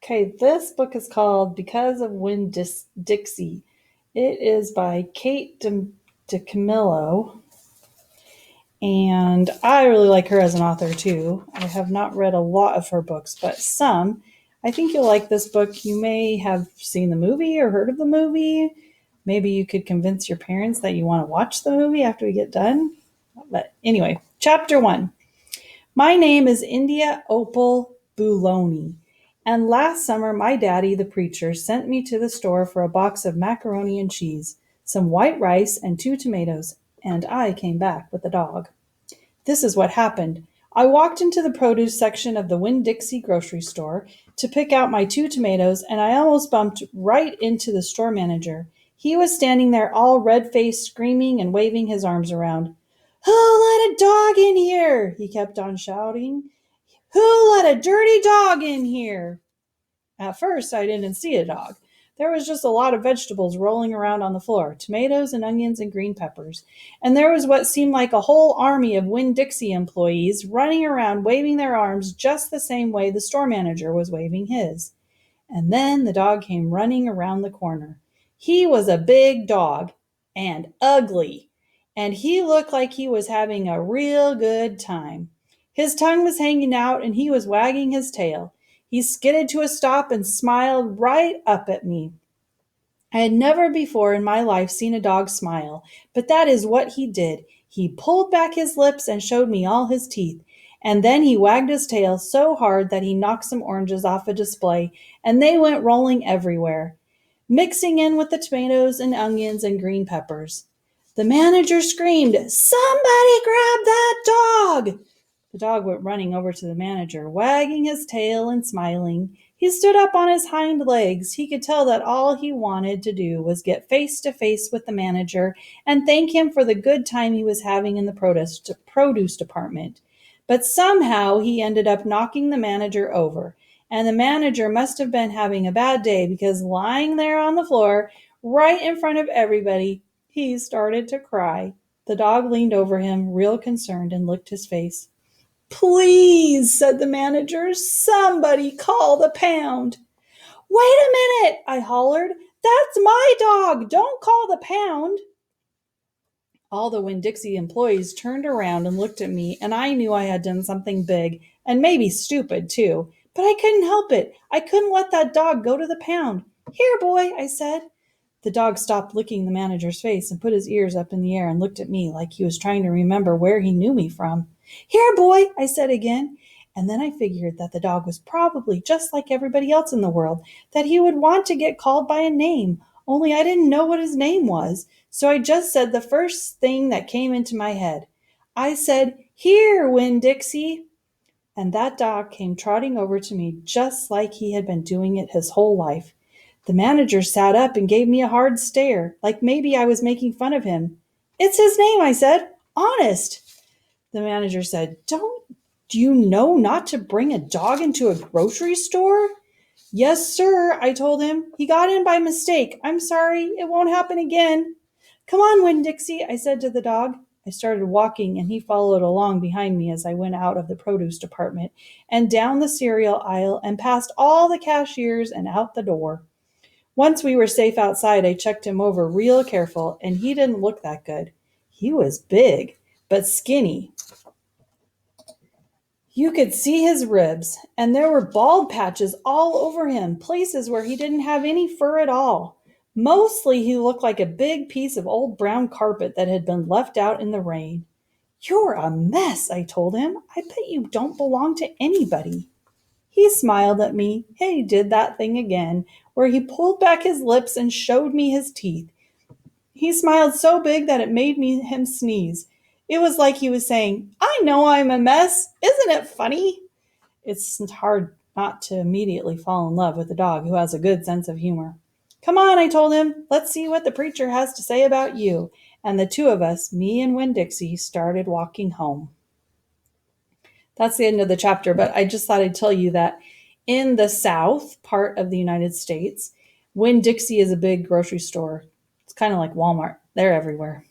Okay, this book is called Because of Winn-Dixie. It is by Kate DiCamillo, and I really like her as an author too. I have not read a lot of her books, but some. I think you'll like this book. You may have seen the movie or heard of the movie. Maybe you could convince your parents that you want to watch the movie after we get done. But anyway, chapter 1. My name is India Opal Bouloni, and last summer my daddy, the preacher, sent me to the store for a box of macaroni and cheese, some white rice, and 2 tomatoes, and I came back with a dog. This is what happened. I walked into the produce section of the Winn-Dixie grocery store to pick out my 2 tomatoes, and I almost bumped right into the store manager. He was standing there all red-faced, screaming and waving his arms around. "Who let a dog in here?" he kept on shouting. "Who let a dirty dog in here?" At first, I didn't see a dog. There was just a lot of vegetables rolling around on the floor, tomatoes and onions and green peppers. And there was what seemed like a whole army of Winn-Dixie employees running around waving their arms just the same way the store manager was waving his. And then the dog came running around the corner. He was a big dog and ugly, and he looked like he was having a real good time. His tongue was hanging out and he was wagging his tail. He skidded to a stop and smiled right up at me. I had never before in my life seen a dog smile, but that is what he did. He pulled back his lips and showed me all his teeth, and then he wagged his tail so hard that he knocked some oranges off a display, and they went rolling everywhere, mixing in with the tomatoes and onions and green peppers. The manager screamed, "Somebody grab that dog!" The dog went running over to the manager, wagging his tail and smiling. He stood up on his hind legs. He could tell that all he wanted to do was get face to face with the manager and thank him for the good time he was having in the produce department. But somehow he ended up knocking the manager over, and the manager must have been having a bad day because lying there on the floor, right in front of everybody, he started to cry. The dog leaned over him, real concerned, and licked his face. "Please," said the manager, "somebody call the pound." "Wait a minute," I hollered. "That's my dog. Don't call the pound." All the Winn-Dixie employees turned around and looked at me, and I knew I had done something big, and maybe stupid too. But I couldn't help it. I couldn't let that dog go to the pound. "Here, boy," I said. The dog stopped licking the manager's face and put his ears up in the air and looked at me like he was trying to remember where he knew me from. "Here, boy," I said again. And then I figured that the dog was probably just like everybody else in the world, that he would want to get called by a name, only I didn't know what his name was. So I just said the first thing that came into my head. I said, "Here, Winn-Dixie." And that dog came trotting over to me just like he had been doing it his whole life. The manager sat up and gave me a hard stare, like maybe I was making fun of him. "It's his name," I said. "Honest." The manager said, Do you know not to bring a dog into a grocery store?" "Yes, sir," I told him. "He got in by mistake. I'm sorry. It won't happen again." "Come on, Winn-Dixie," I said to the dog. I started walking, and he followed along behind me as I went out of the produce department and down the cereal aisle and past all the cashiers and out the door. Once we were safe outside, I checked him over real careful, and he didn't look that good. He was big, but skinny. You could see his ribs, and there were bald patches all over him, places where he didn't have any fur at all. Mostly he looked like a big piece of old brown carpet that had been left out in the rain. "You're a mess," I told him. "I bet you don't belong to anybody." He smiled at me. He did that thing again, where he pulled back his lips and showed me his teeth. He smiled so big that it made him sneeze. It was like he was saying, "I know I'm a mess. Isn't it funny?" It's hard not to immediately fall in love with a dog who has a good sense of humor. "Come on," I told him. "Let's see what the preacher has to say about you." And the two of us, me and Winn-Dixie, started walking home. That's the end of the chapter, but I just thought I'd tell you that in the South part of the United States, Winn-Dixie is a big grocery store. It's kind of like Walmart. They're everywhere.